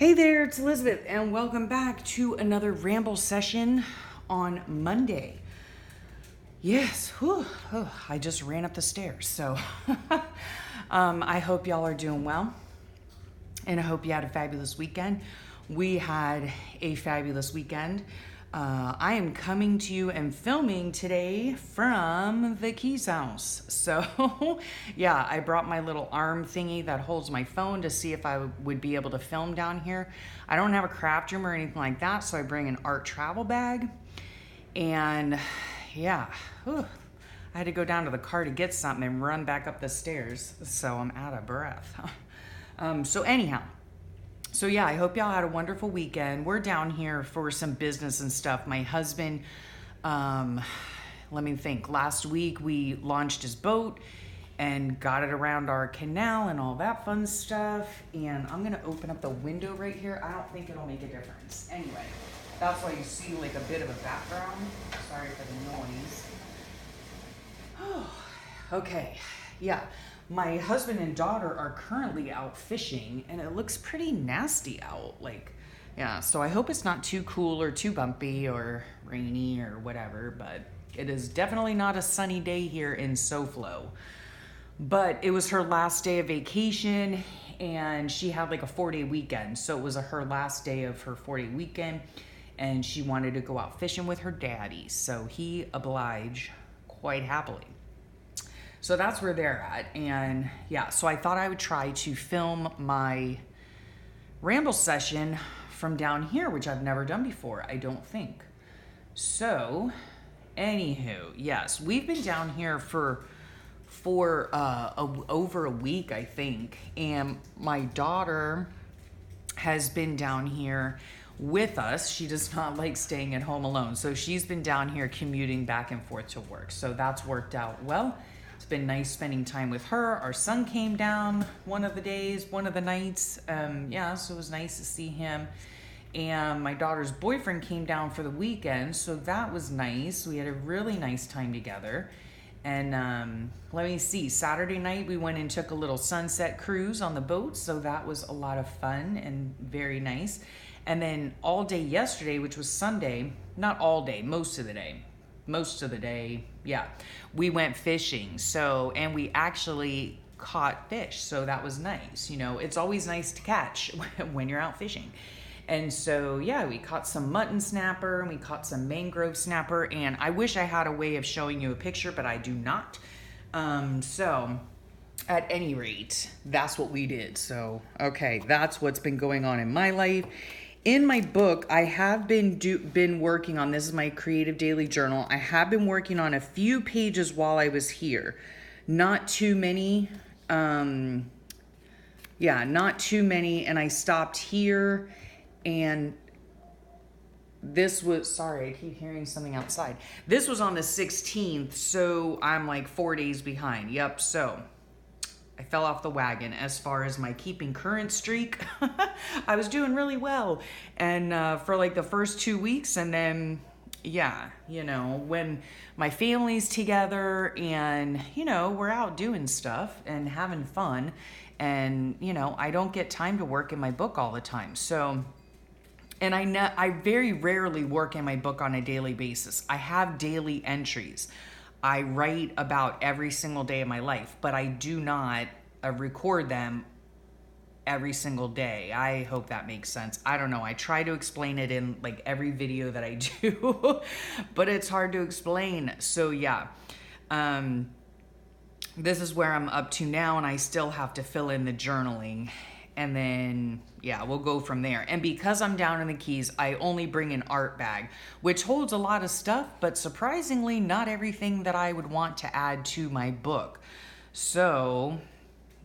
Hey there, it's Elizabeth, and welcome back to another Ramble session on Monday. Yes, I just ran up the stairs, so I hope y'all are doing well, and I hope you had a fabulous weekend. We had a fabulous weekend. I am coming to you and filming today from the Keys house. So yeah, I brought my little arm thingy that holds my phone to see if I would be able to film down here. I don't have a craft room or anything like that, so I bring an art travel bag. And yeah, I had to go down to the car to get something and run back up the stairs, so I'm out of breath. So anyhow, so yeah, I hope y'all had a wonderful weekend. We're down here for some business and stuff. My husband, let me think, last week we launched his boat and got it around our canal and all that fun stuff. And I'm gonna open up the window right here. I don't think it'll make a difference. Anyway, that's why you see like a bit of a background. Sorry for the noise. Okay, yeah. My husband and daughter are currently out fishing and it looks pretty nasty out. Yeah, so I hope it's not too cool or too bumpy or rainy or whatever, but it is definitely not a sunny day here in SoFlo. But it was her last day of vacation and she had like a 4-day weekend. So it was her last day of her 4-day weekend and she wanted to go out fishing with her daddy. So he obliged quite happily. So that's where they're at. And yeah, so I thought I would try to film my ramble session from down here, which I've never done before, I don't think. So, anywho, yes, we've been down here for over a week, I think. And my daughter has been down here with us. She does not like staying at home alone. So she's been down here commuting back and forth to work. So that's worked out well. It's been nice spending time with her. Our son came down one of the nights. Yeah, so it was nice to see him. And my daughter's boyfriend came down for the weekend, so that was nice. We had a really nice time together. And let me see, Saturday night we went and took a little sunset cruise on the boat, so that was a lot of fun and very nice. And then all day yesterday, which was Sunday, not all day, most of the day, yeah, we went fishing. So, and we actually caught fish, so that was nice. You know, it's always nice to catch when you're out fishing. And so, yeah, we caught some mutton snapper and we caught some mangrove snapper. And I wish I had a way of showing you a picture, but I do not. So at any rate, that's what we did. So, okay, that's what's been going on in my life. In my book, I have been working on, this is my creative daily journal. I have been working on a few pages while I was here. Not too many. Not too many. And I stopped here. And this was, sorry, I keep hearing something outside. This was on the 16th, so I'm like 4 days behind. Yep, so I fell off the wagon as far as my keeping current streak. I was doing really well. And for like the first 2 weeks, and then, yeah, you know, when my family's together and, you know, we're out doing stuff and having fun. And, you know, I don't get time to work in my book all the time. So, and I very rarely work in my book on a daily basis. I have daily entries. I write about every single day of my life, but I do not record them every single day. I hope that makes sense. I don't know. I try to explain it in like every video that I do, but it's hard to explain. So yeah, this is where I'm up to now, and I still have to fill in the journaling. And then, yeah, we'll go from there. And because I'm down in the Keys, I only bring an art bag, which holds a lot of stuff, but surprisingly, not everything that I would want to add to my book. So,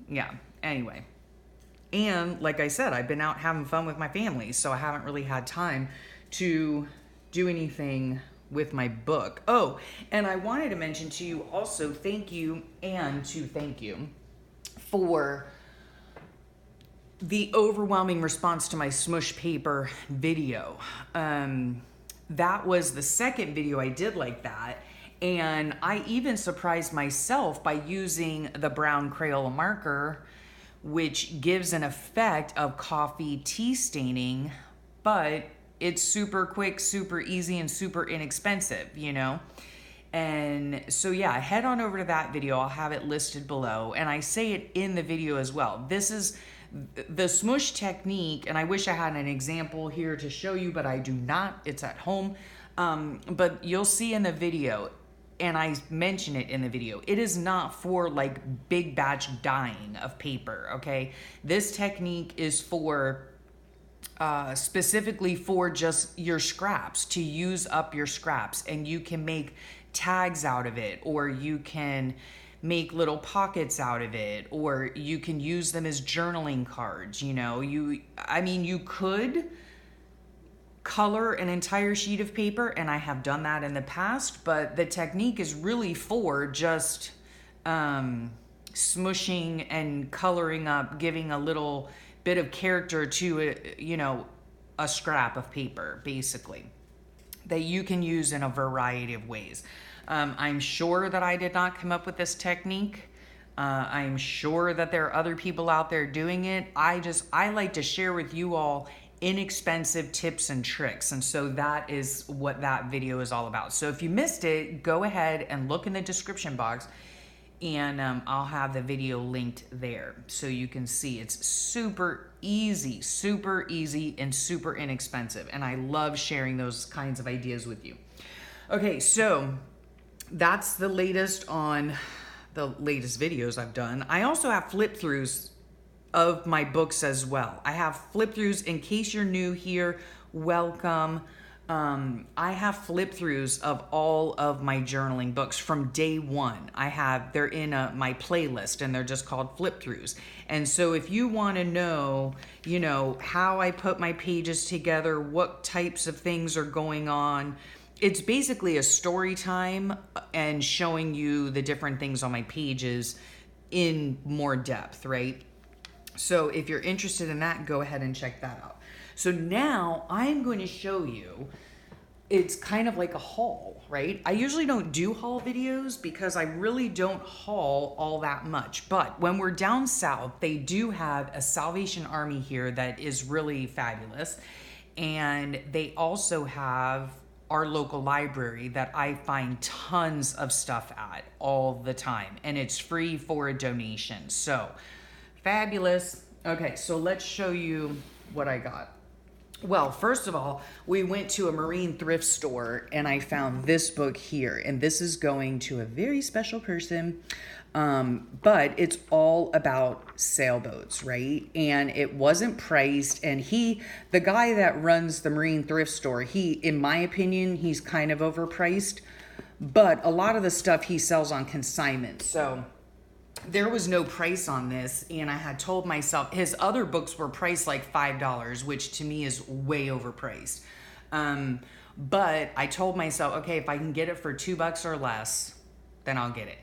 yeah, anyway. And like I said, I've been out having fun with my family, so I haven't really had time to do anything with my book. Oh, and I wanted to mention to you also, thank you for the overwhelming response to my smush paper video. That was the second video I did like that. And I even surprised myself by using the brown Crayola marker which gives an effect of coffee tea staining, but it's super quick, super easy, and super inexpensive, you know? And so yeah, head on over to that video. I'll have it listed below. And I say it in the video as well. This is the smoosh technique, and I wish I had an example here to show you, but I do not. It's at home. But you'll see in the video, and I mention it in the video, it is not for like big batch dyeing of paper, okay? This technique is for specifically for just your scraps, to use up your scraps, and you can make tags out of it, or you can make little pockets out of it, or you can use them as journaling cards. You know, you could color an entire sheet of paper, and I have done that in the past, but the technique is really for just smushing and coloring up, giving a little bit of character to a scrap of paper, basically, that you can use in a variety of ways. I'm sure that I did not come up with this technique. I'm sure that there are other people out there doing it. I like to share with you all inexpensive tips and tricks. And so that is what that video is all about. So if you missed it, go ahead and look in the description box, and I'll have the video linked there so you can see. It's super easy, and super inexpensive. And I love sharing those kinds of ideas with you. Okay, so that's the latest on the latest videos I've done. I also have flip throughs of my books as well. I have flip throughs. In case you're new here, welcome. I have flip throughs of all of my journaling books from day one. They're in my playlist, and they're just called flip throughs. And so if you want to know, how I put my pages together, what types of things are going on, it's basically a story time and showing you the different things on my pages in more depth, right? So if you're interested in that, go ahead and check that out. So now I'm going to show you, it's kind of like a haul, right? I usually don't do haul videos because I really don't haul all that much. But when we're down south, they do have a Salvation Army here that is really fabulous. And they also have our local library that I find tons of stuff at all the time. And it's free for a donation. So fabulous. Okay, so let's show you what I got. Well, first of all, we went to a marine thrift store, and I found this book here, and this is going to a very special person, but it's all about sailboats, right? And it wasn't priced, and the guy that runs the marine thrift store, in my opinion, he's kind of overpriced, but a lot of the stuff he sells on consignment, so there was no price on this, and I had told myself his other books were priced like $5, which to me is way overpriced. But I told myself, okay, if I can get it for $2 or less, then I'll get it.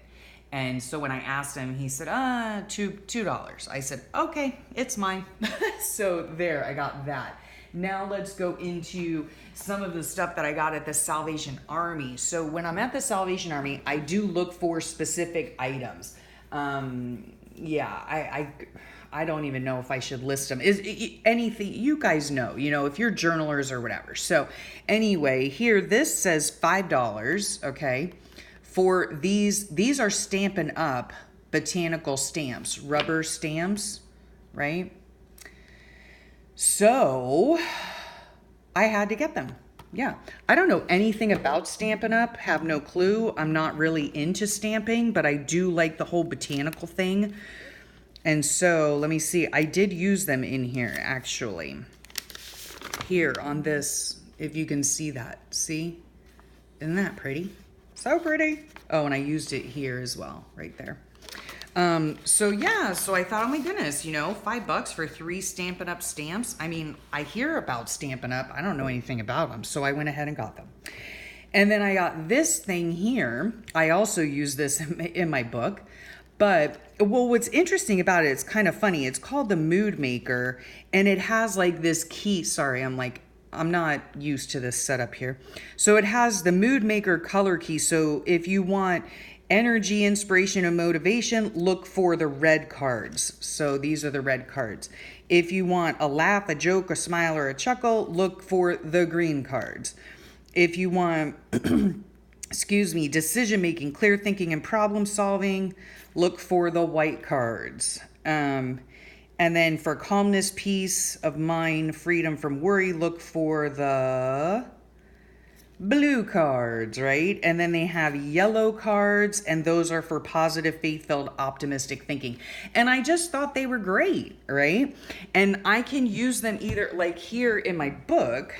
And so when I asked him, he said, $2. I said, okay, it's mine. So there, I got that. Now let's go into some of the stuff that I got at the Salvation Army. So when I'm at the Salvation Army, I do look for specific items. I don't even know if I should list them. Anything, you guys know, if you're journalers or whatever. So anyway, here, this says $5, okay, for these are Stampin' Up! Botanical stamps, rubber stamps, right? So I had to get them. Yeah, I don't know anything about Stampin' Up, have no clue. I'm not really into stamping, but I do like the whole botanical thing. And so, let me see, I did use them in here, actually. Here on this, if you can see that, see? Isn't that pretty? So pretty. Oh, and I used it here as well, right there. So I thought, oh my goodness, $5 for 3 Stampin' Up! Stamps. I mean, I hear about Stampin' Up! I don't know anything about them, so I went ahead and got them. And then I got this thing here. I also use this in my book. But, well, what's interesting about it, it's kind of funny. It's called the Mood Maker, and it has like this key. Sorry, I'm not used to this setup here. So it has the Mood Maker color key. So if you want Energy, inspiration, and motivation, look for the red cards. So these are the red cards. If you want a laugh, a joke, a smile, or a chuckle, look for the green cards. If you want, decision making, clear thinking, and problem solving, look for the white cards. And then for calmness, peace of mind, freedom from worry, look for the blue cards, right? And then they have yellow cards, and those are for positive, faith-filled, optimistic thinking. And I just thought they were great, right? And I can use them either, like here in my book,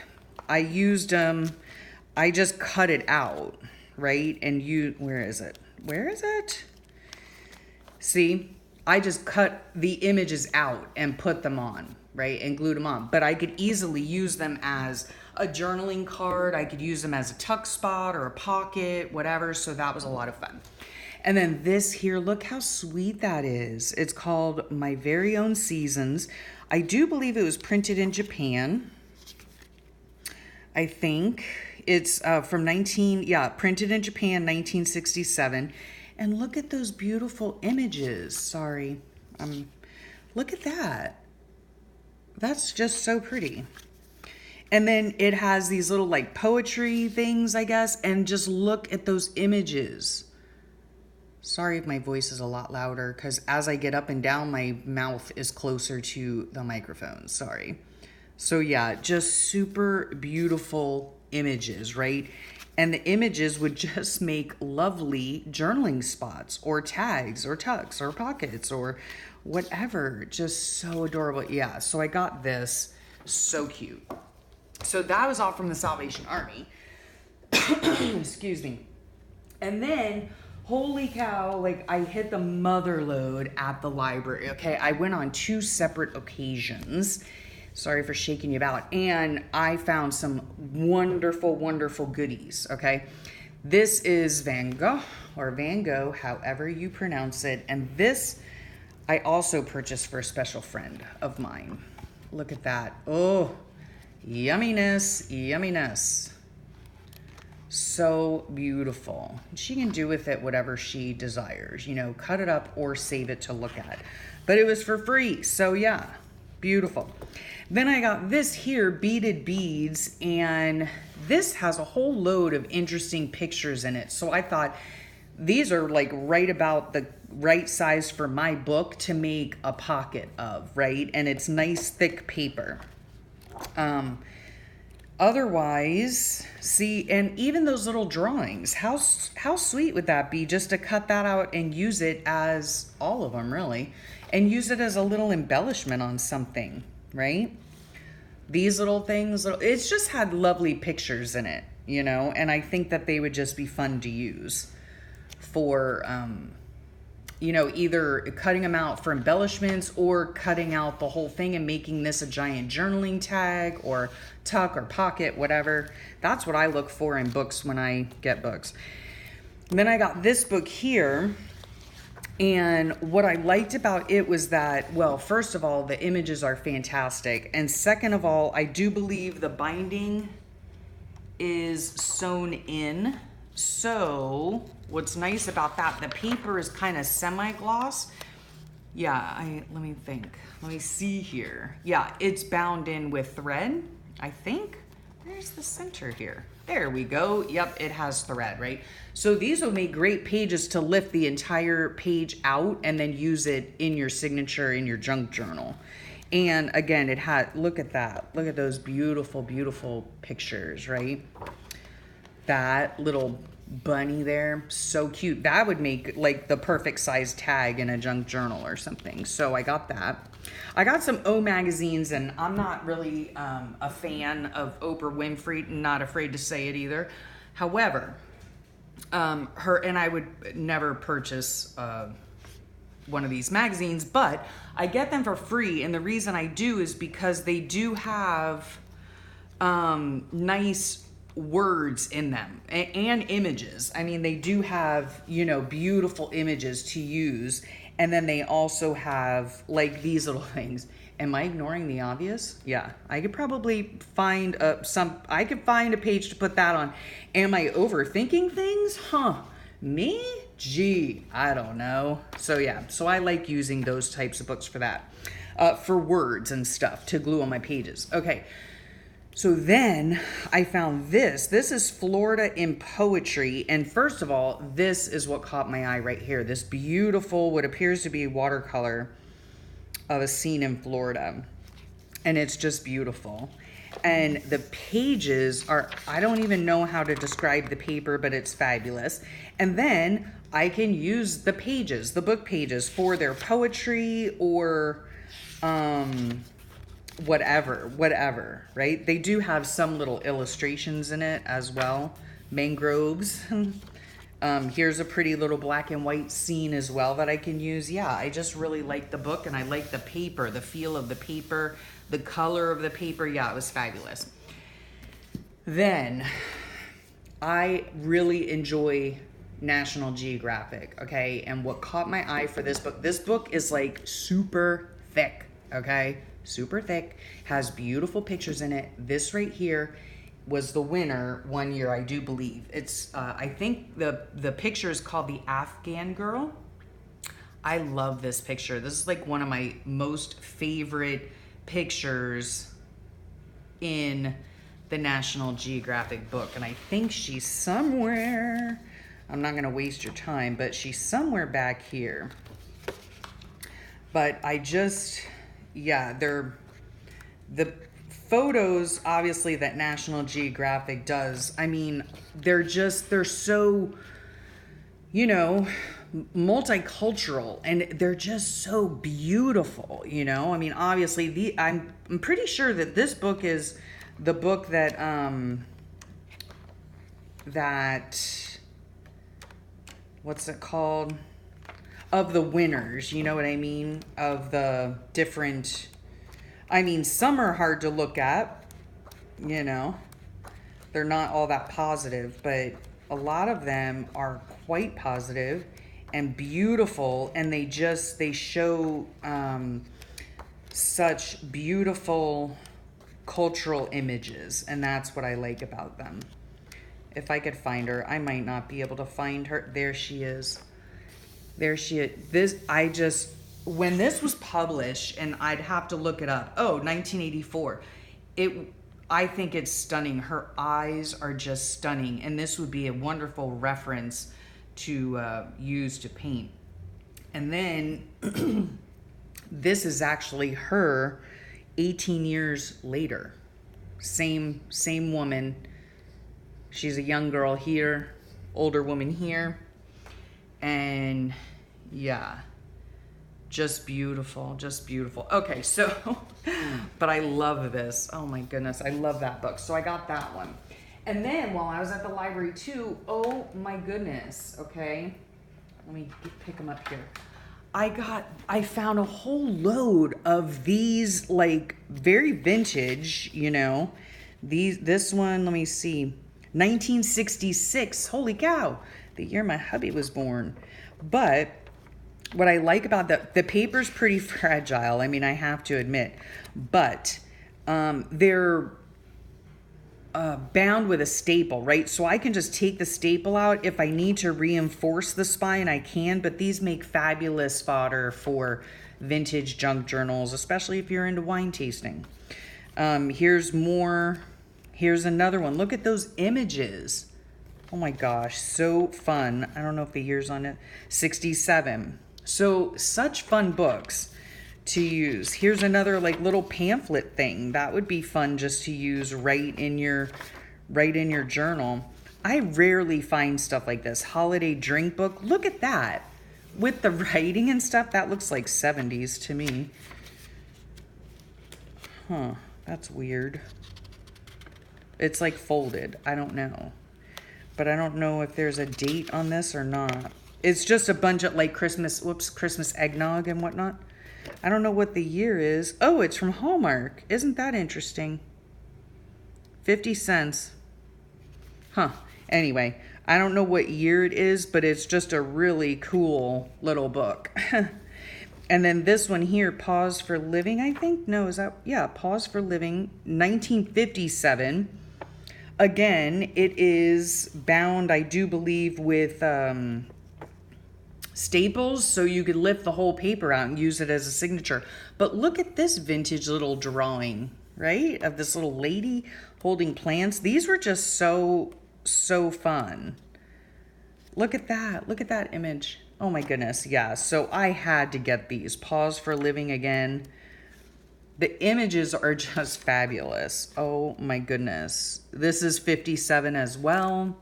I used them, I just cut it out, right? And where is it? Where is it? See, I just cut the images out and put them on, right? And glued them on. But I could easily use them as a journaling card. I could use them as a tuck spot or a pocket, whatever. So that was a lot of fun. And then this here, look how sweet that is. It's called My Very Own Seasons. I do believe it was printed in Japan. I think it's printed in Japan, 1967. And look at those beautiful images. Sorry. Look at that. That's just so pretty. And then it has these little like poetry things, I guess. And just look at those images. Sorry if my voice is a lot louder, because as I get up and down, my mouth is closer to the microphone. Sorry. So yeah, just super beautiful images, right? And the images would just make lovely journaling spots or tags or tucks or pockets or whatever. Just so adorable. Yeah, so I got this. So cute. So that was all from the Salvation Army. Excuse me. And then, holy cow, like I hit the mother load at the library, okay? I went on 2 separate occasions. Sorry for shaking you about. And I found some wonderful, wonderful goodies, okay? This is Van Gogh, however you pronounce it. And this I also purchased for a special friend of mine. Look at that. Oh, yumminess, yumminess. So beautiful. She can do with it whatever she desires, you know, cut it up or save it to look at. But it was for free, so yeah, beautiful. Then I got this here, beaded beads, and this has a whole load of interesting pictures in it. So I thought these are like right about the right size for my book to make a pocket of, right? And it's nice thick paper. Otherwise, see, and even those little drawings, how sweet would that be just to cut that out and use it as all of them really, and use it as a little embellishment on something, right? These little things, it's just had lovely pictures in it, you know, and I think that they would just be fun to use for, you know, either cutting them out for embellishments or cutting out the whole thing and making this a giant journaling tag or tuck or pocket, whatever. That's what I look for in books when I get books. And then I got this book here. And what I liked about it was that, well, first of all, the images are fantastic. And second of all, I do believe the binding is sewn in. So what's nice about that, the paper is kind of semi-gloss. Yeah, let me think. Let me see here. Yeah, it's bound in with thread, I think. Where's the center here? There we go. Yep, it has thread, right? So these will make great pages to lift the entire page out and then use it in your signature in your junk journal. And again, it had, look at that. Look at those beautiful, beautiful pictures, right? That little bunny there, so cute. That would make like the perfect size tag in a junk journal or something. So I got that. I got some O magazines, and I'm not really a fan of Oprah Winfrey, not afraid to say it either. However, and I would never purchase one of these magazines, but I get them for free, and the reason I do is because they do have nice words in them and images. I mean, they do have, you know, beautiful images to use. And then they also have like these little things. Am I ignoring the obvious? Yeah, I could probably find a page to put that on. Am I overthinking things? Huh? Me? Gee, I don't know. So yeah, so I like using those types of books for that. For words and stuff to glue on my pages. Okay, so then I found this. This is Florida in Poetry. And first of all, this is what caught my eye right here. This beautiful, what appears to be watercolor of a scene in Florida. And it's just beautiful. And the pages are, I don't even know how to describe the paper, but it's fabulous. And then I can use the pages, the book pages, for their poetry or whatever, right? They do have some little illustrations in it as well. Mangroves. Here's a pretty little black and white scene as well that I can use. Yeah, I just really like the book, and I like the paper, the feel of the paper, the color of the paper. Yeah, it was fabulous. Then I really enjoy National Geographic, okay? And what caught my eye for this book is like super thick, okay? Super thick, has beautiful pictures in it. This right here was the winner one year, I do believe. It's, I think the picture is called The Afghan Girl. I love this picture. This is like one of my most favorite pictures in the National Geographic book. And I think she's somewhere, I'm not gonna waste your time, but she's somewhere back here. But I just, yeah, the photos, obviously, that National Geographic does, I mean, they're so, you know, multicultural, and they're just so beautiful, you know? I mean, obviously, I'm pretty sure that this book is the book that, what's it called? Of the winners, you know what I mean? Of the different, I mean, some are hard to look at, you know? They're not all that positive, but a lot of them are quite positive and beautiful, and they show such beautiful cultural images, and that's what I like about them. If I could find her, I might not be able to find her. There she is. There she is. When this was published, and I'd have to look it up. Oh, 1984. I think it's stunning. Her eyes are just stunning, and this would be a wonderful reference to use to paint. And then this is actually her 18 years later. Same woman. She's a young girl here, older woman here. And yeah, just beautiful, just beautiful. Okay, so, but I love this. Oh my goodness, I love that book. So I got that one. And then while I was at the library too, oh my goodness, okay, let me pick them up here. I found a whole load of these, like, very vintage, you know, this one, let me see, 1966, holy cow, the year my hubby was born. But what I like about the paper's pretty fragile, I mean, I have to admit, but they're bound with a staple, right? So I can just take the staple out. If I need to reinforce the spine, I can, but these make fabulous fodder for vintage junk journals, especially if you're into wine tasting. Here's more. Here's another one. Look at those images. Oh my gosh, so fun. I don't know if the year's on it. 67. So such fun books to use. Here's another like little pamphlet thing. That would be fun just to use right in your journal. I rarely find stuff like this. Holiday drink book. Look at that. With the writing and stuff, that looks like 70s to me. Huh, that's weird. It's like folded. I don't know. But I don't know if there's a date on this or not. It's just a bunch of like Christmas eggnog and whatnot. I don't know what the year is. Oh, it's from Hallmark. Isn't that interesting? 50 cents. Huh. Anyway, I don't know what year it is, but it's just a really cool little book. And then this one here, Pause for Living, I think? No, is that? Yeah, Pause for Living, 1957. Again, it is bound, I do believe, with staples so you could lift the whole paper out and use it as a signature. But look at this vintage little drawing, right? Of this little lady holding plants. These were just so fun. Look at that. Look at that image. Oh my goodness. Yeah. So I had to get these. Pause for living again. The images are just fabulous. Oh my goodness. This is 57 as well.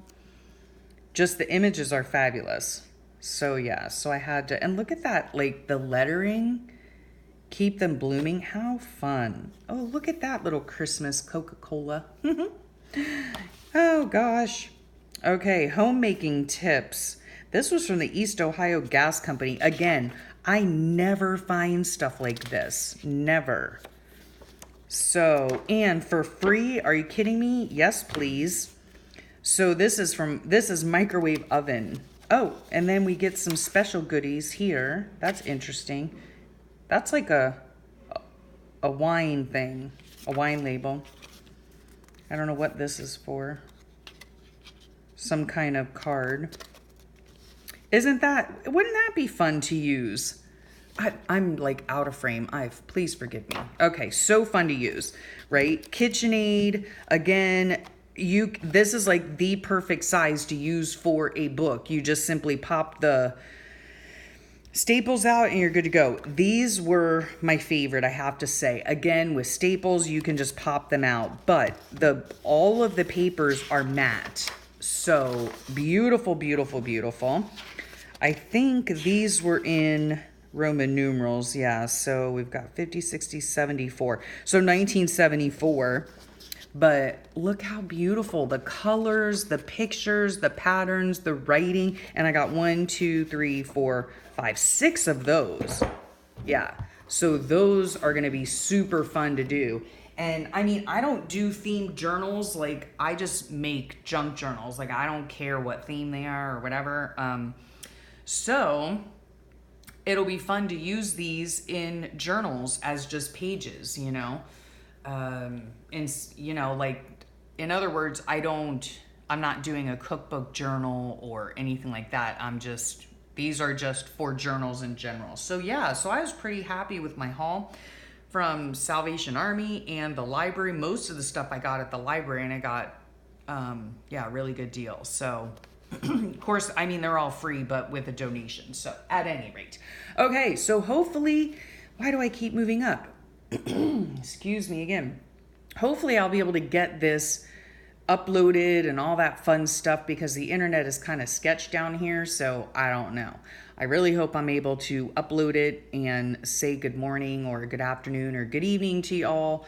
Just the images are fabulous. So yeah, so I had to, and look at that, like the lettering, keep them blooming. How fun. Oh, look at that little Christmas Coca-Cola. Oh gosh. Okay, homemaking tips. This was from the East Ohio Gas Company. Again, I never find stuff like this. Never. So, and for free, are you kidding me? Yes, please. So this is microwave oven. Oh, and then we get some special goodies here. That's interesting. That's like a wine thing, a wine label. I don't know what this is for. Some kind of card. Wouldn't that be fun to use? I'm like out of frame. Please forgive me. Okay, so fun to use, right? KitchenAid, again, this is like the perfect size to use for a book. You just simply pop the staples out and you're good to go. These were my favorite, I have to say. Again, with staples, you can just pop them out, but all of the papers are matte. So beautiful, beautiful, beautiful. I think these were in Roman numerals. Yeah, so we've got 50, 60, 74. So 1974. But look how beautiful. The colors, the pictures, the patterns, the writing. And I got 1, 2, 3, 4, 5, 6 of those. Yeah. So those are going to be super fun to do. And I mean, I don't do themed journals. Like, I just make junk journals. Like, I don't care what theme they are or whatever. So it'll be fun to use these in journals as just pages, you know. And you know, like, in other words, I'm not doing a cookbook journal or anything like that. These are just for journals in general. So yeah, so I was pretty happy with my haul from Salvation Army and the library. Most of the stuff I got at the library, and I got, yeah, really good deals. So of course, I mean, they're all free, but with a donation. So at any rate. Okay, so hopefully, why do I keep moving up? Excuse me again. Hopefully I'll be able to get this uploaded and all that fun stuff, because the internet is kind of sketched down here, so I don't know. I really hope I'm able to upload it and say good morning or good afternoon or good evening to y'all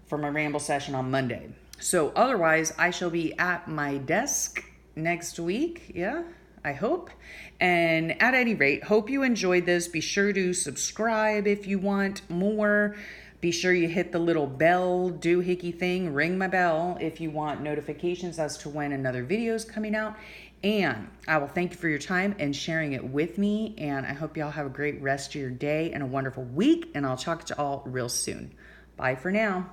for my ramble session on Monday. So otherwise, I shall be at my desk next week. Yeah, I hope. And at any rate, hope you enjoyed this. Be sure to subscribe if you want more. Be sure you hit the little bell doohickey thing, ring my bell if you want notifications as to when another video is coming out. And I will thank you for your time and sharing it with me. And I hope y'all have a great rest of your day and a wonderful week. And I'll talk to y'all real soon. Bye for now.